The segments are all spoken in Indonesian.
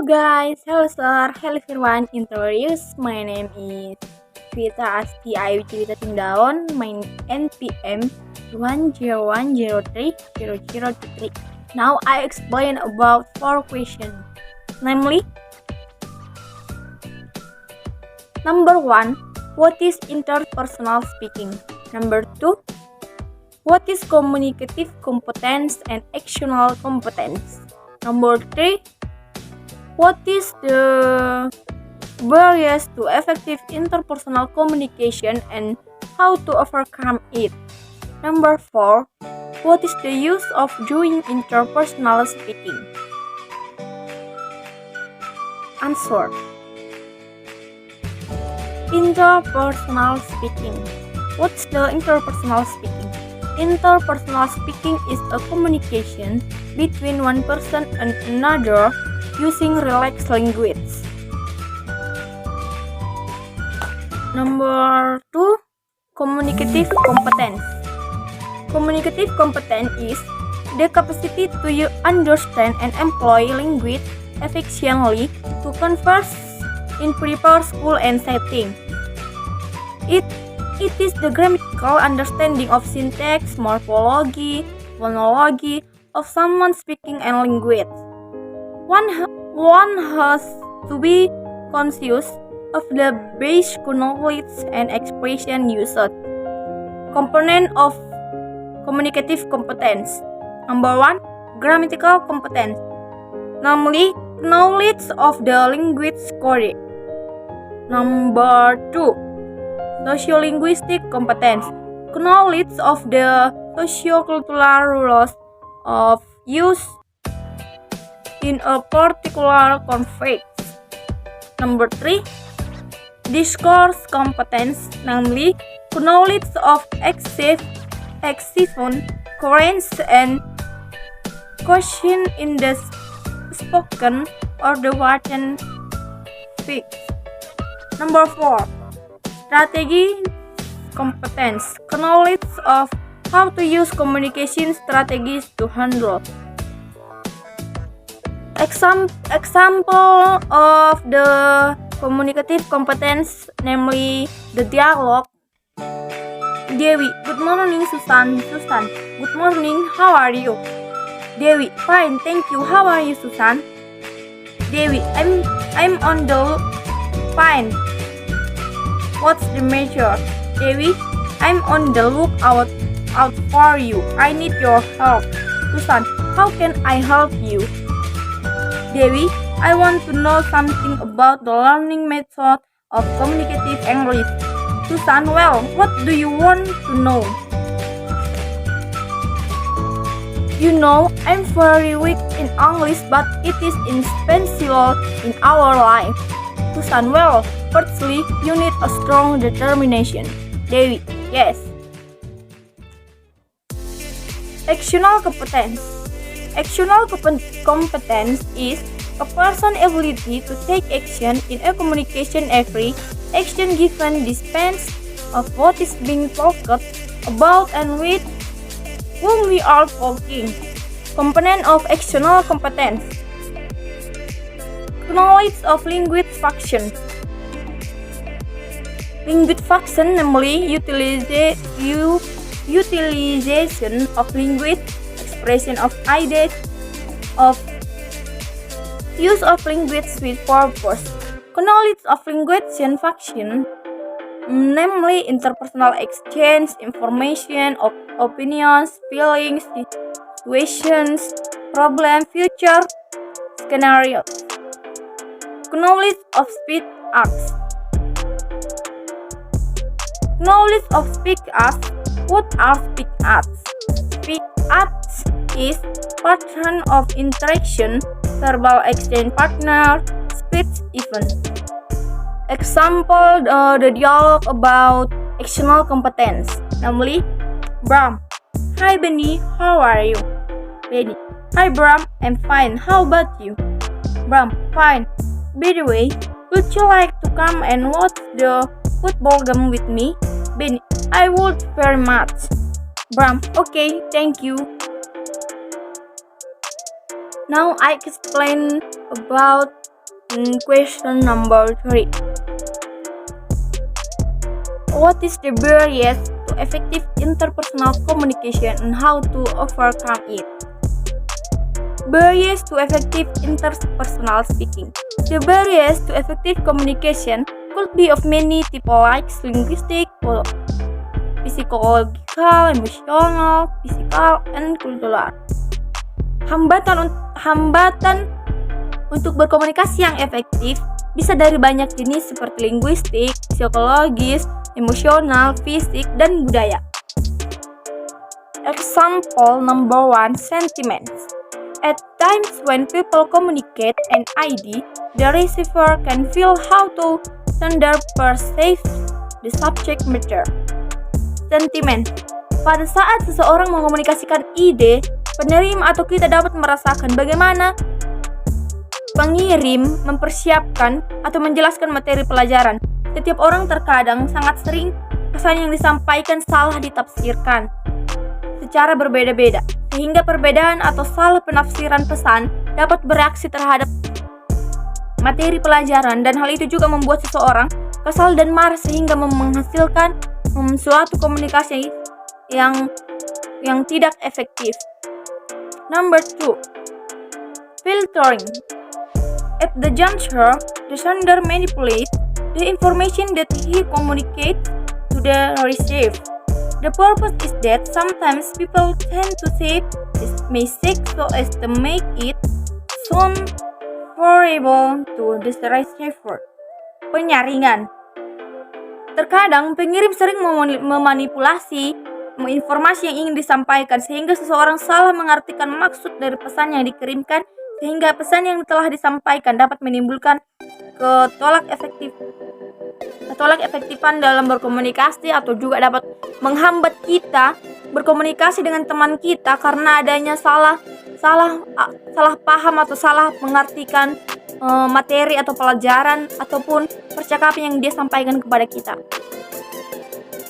Hello sir, hello everyone. Introduce, my name is Cweeta Asty. I Cweeta Tindaon. My NPM 101030023. Now I explain about 4 questions, namely, number 1, what is interpersonal speaking? Number 2, what is communicative competence and actional competence? Number 3, what is the barriers to effective interpersonal communication and how to overcome it? Number 4, what is the use of doing interpersonal speaking? Answer. Interpersonal speaking. What's the interpersonal speaking? Interpersonal speaking is a communication between one person and another using relaxed language. Number 2, communicative competence. Communicative competence is the capacity to understand and employ language efficiently to converse in proper school and setting. It is the grammatical understanding of syntax, morphology, phonology of someone speaking a language. One has to be conscious of the basic knowledge and expression used. Component of communicative competence. Number 1, grammatical competence, namely knowledge of the language code. Number 2, sociolinguistic competence, knowledge of the sociocultural rules of use in a particular context. Number 3, discourse competence, namely knowledge of excision, currents, and question in the spoken or the written speech. Number 4, strategy competence, knowledge of how to use communication strategies to handle. Example of the communicative competence, namely the dialogue. Dewi, good morning. Susan, good morning. How are you? Dewi, fine, thank you. How are you, Susan? Dewi, I'm on the fine. What's the matter? Dewi, I'm on the lookout for you. I need your help. Susan, how can I help you? Dewi, I want to know something about the learning method of communicative English. Susan, well, what do you want to know? You know, I'm very weak in English, but it is essential in our life. Susan, well, firstly, you need a strong determination. Dewi, yes. Actional competence. Actional competence is a person's ability to take action in a communication. Every action given depends on what is being talked about and with whom we are talking. Component of actional competence. Knowledge of language function. Language function, namely utilization of language, expression of ideas, of use of language with purpose. Knowledge of language function, namely interpersonal exchange, information, opinions, feelings, situations, problem, future scenarios. Knowledge of speech acts. Knowledge of speech acts. What are speech acts? Speech acts is pattern of interaction, verbal exchange partner, speech event. Example, the dialogue about actional competence, namely, Bram, hi Benny, how are you? Benny, hi Bram, I'm fine, how about you? Bram, fine. By the way, would you like to come and watch the football game with me? Benny, I would very much. Bram, okay, thank you. Now I explain about Question number 3. What is the barriers to effective interpersonal communication and how to overcome it? Barriers to effective interpersonal speaking. The barriers to effective communication could be of many types like linguistic, psychological, emotional, physical, and cultural. Hambatan untuk berkomunikasi yang efektif bisa dari banyak jenis seperti linguistik, psikologis, emosional, fisik, dan budaya. Example number 1, sentiments. At times when people communicate an idea, the receiver can feel how to perceive the subject matter. Sentiment. Pada saat seseorang mengomunikasikan ide, penerima atau kita dapat merasakan bagaimana pengirim mempersiapkan atau menjelaskan materi pelajaran. Setiap orang terkadang sangat sering pesan yang disampaikan salah ditafsirkan secara berbeda-beda, sehingga perbedaan atau salah penafsiran pesan dapat bereaksi terhadap materi pelajaran, dan hal itu juga membuat seseorang kesal dan marah sehingga menghasilkan suatu komunikasi yang tidak efektif. Number 2, filtering. At the juncture, the sender manipulates the information that he communicates to the receiver. The purpose is that sometimes people tend to say this message so as to make it sound favorable to the receiver. Penyaringan. Terkadang pengirim sering memanipulasi informasi yang ingin disampaikan sehingga seseorang salah mengartikan maksud dari pesan yang dikirimkan, sehingga pesan yang telah disampaikan dapat menimbulkan ketolak efektifan dalam berkomunikasi, atau juga dapat menghambat kita berkomunikasi dengan teman kita karena adanya salah paham atau salah mengartikan materi atau pelajaran ataupun percakapan yang dia sampaikan kepada kita.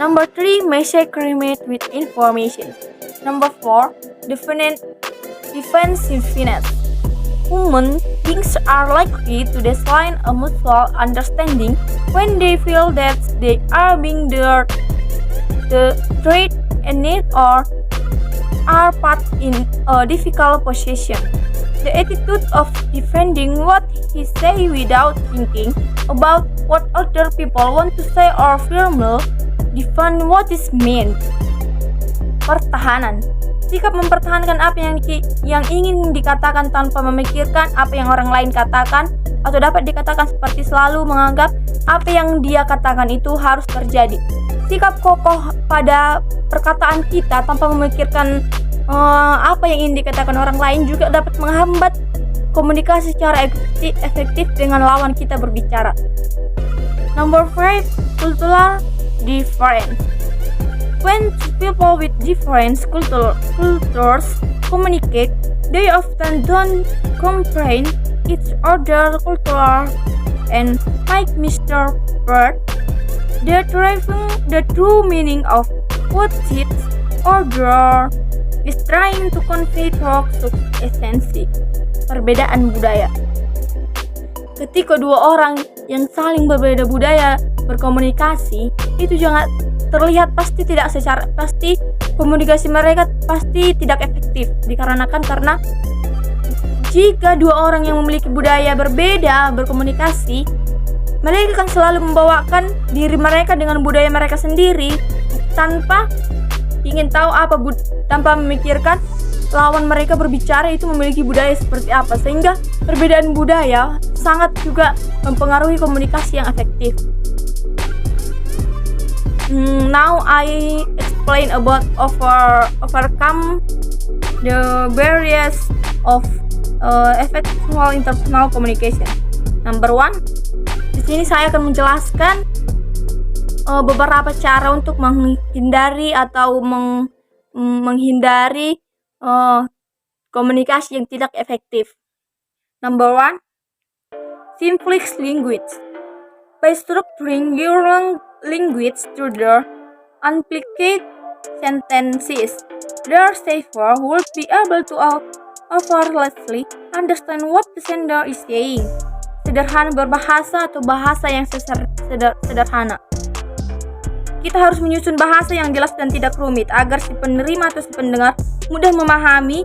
Number 3, misagreement with information. Number 4, defensiveness. Human beings are likely to decline a mutual understanding when they feel that they are being threatened or are put in a difficult position. The attitude of defending what he say without thinking about what other people want to say or firmly defend what is meant. Pertahanan. Sikap mempertahankan apa yang ingin dikatakan tanpa memikirkan apa yang orang lain katakan, atau dapat dikatakan seperti selalu menganggap apa yang dia katakan itu harus terjadi. Sikap kokoh pada perkataan kita tanpa memikirkan apa yang ingin dikatakan orang lain juga dapat menghambat komunikasi secara efektif dengan lawan kita berbicara. Number 5, cultural difference. When people with different cultures communicate, they often don't comprehend each other's culture and might misinterpret the true meaning of what each other is trying to convey through esensi. Perbedaan budaya. Ketika dua orang yang saling berbeda budaya berkomunikasi, itu jangan terlihat pasti komunikasi mereka pasti tidak efektif, dikarenakan karena jika dua orang yang memiliki budaya berbeda berkomunikasi, mereka akan selalu membawakan diri mereka dengan budaya mereka sendiri tanpa ingin tahu tanpa memikirkan lawan mereka berbicara itu memiliki budaya seperti apa, sehingga perbedaan budaya sangat juga mempengaruhi komunikasi yang efektif. Now I explain about overcome the barriers of effective interpersonal communication. Number 1, di sini saya akan menjelaskan beberapa cara untuk menghindari atau menghindari komunikasi yang tidak efektif. Number 1, simplify language. By structuring your language through the unplicate sentences, the receiver will be able to effortlessly understand what the sender is saying. sederhana berbahasa atau bahasa yang sederhana. Kita harus menyusun bahasa yang jelas dan tidak rumit agar si penerima atau si pendengar mudah memahami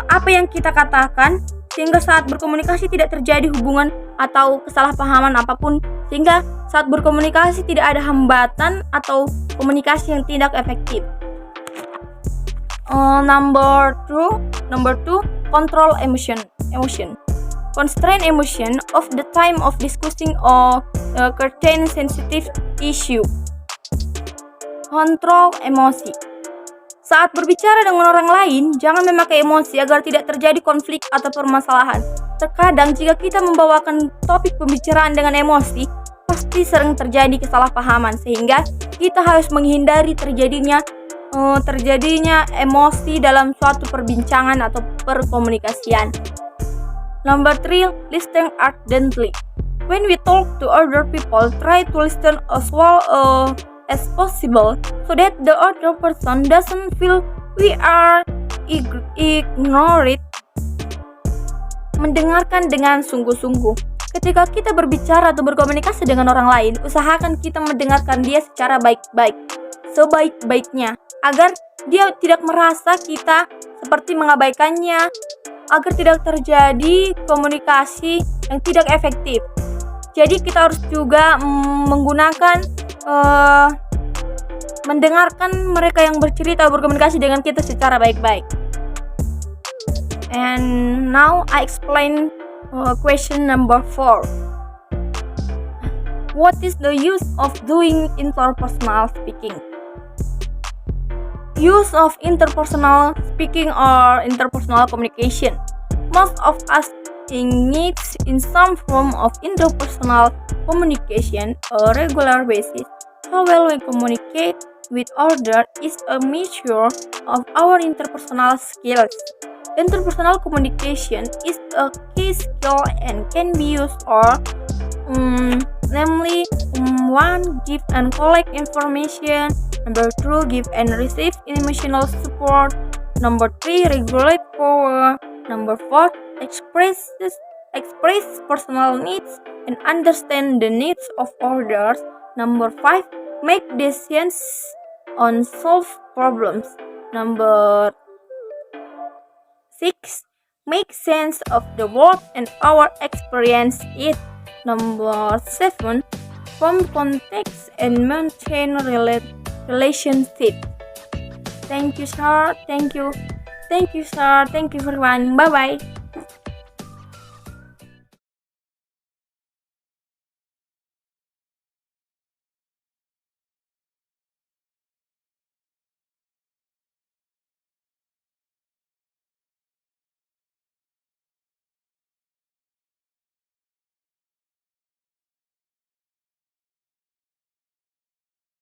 apa yang kita katakan, sehingga saat berkomunikasi tidak terjadi hubungan atau kesalahpahaman apapun, sehingga saat berkomunikasi tidak ada hambatan atau komunikasi yang tidak efektif. Number two, control emotion. Constrain emotion of the time of discussing or certain sensitive issue. Kontrol emosi. Saat berbicara dengan orang lain, jangan memakai emosi agar tidak terjadi konflik atau permasalahan. Terkadang jika kita membawakan topik pembicaraan dengan emosi, pasti sering terjadi kesalahpahaman, sehingga kita harus menghindari terjadinya emosi dalam suatu perbincangan atau perkomunikasian. Number 3, listen ardently. When we talk to other people, try to listen as well as possible so that the other person doesn't feel we are ignored. Mendengarkan dengan sungguh-sungguh. Ketika kita berbicara atau berkomunikasi dengan orang lain, usahakan kita mendengarkan dia secara baik-baik, sebaik-baiknya, agar dia tidak merasa kita seperti mengabaikannya, agar tidak terjadi komunikasi yang tidak efektif. Jadi kita harus juga menggunakan mendengarkan mereka yang bercerita, berkomunikasi dengan kita secara baik-baik. And now I explain question number 4. What is the use of doing interpersonal speaking? Use of interpersonal speaking or interpersonal communication. Most of us engage in some form of interpersonal communication on a regular basis. How well we communicate with others is a measure of our interpersonal skills. Interpersonal communication is a key skill and can be used namely 1. Give and collect information. Number 2. Give and receive emotional support. Number 3. Regulate power. Number 4. Express personal needs and understand the needs of others. Number 5. Make decisions on solve problems. Number 6. Make sense of the world and our experience it. Number 7. Form context and maintain relationship. Thank you, sir. Thank you, sir. Thank you, everyone. Bye-bye.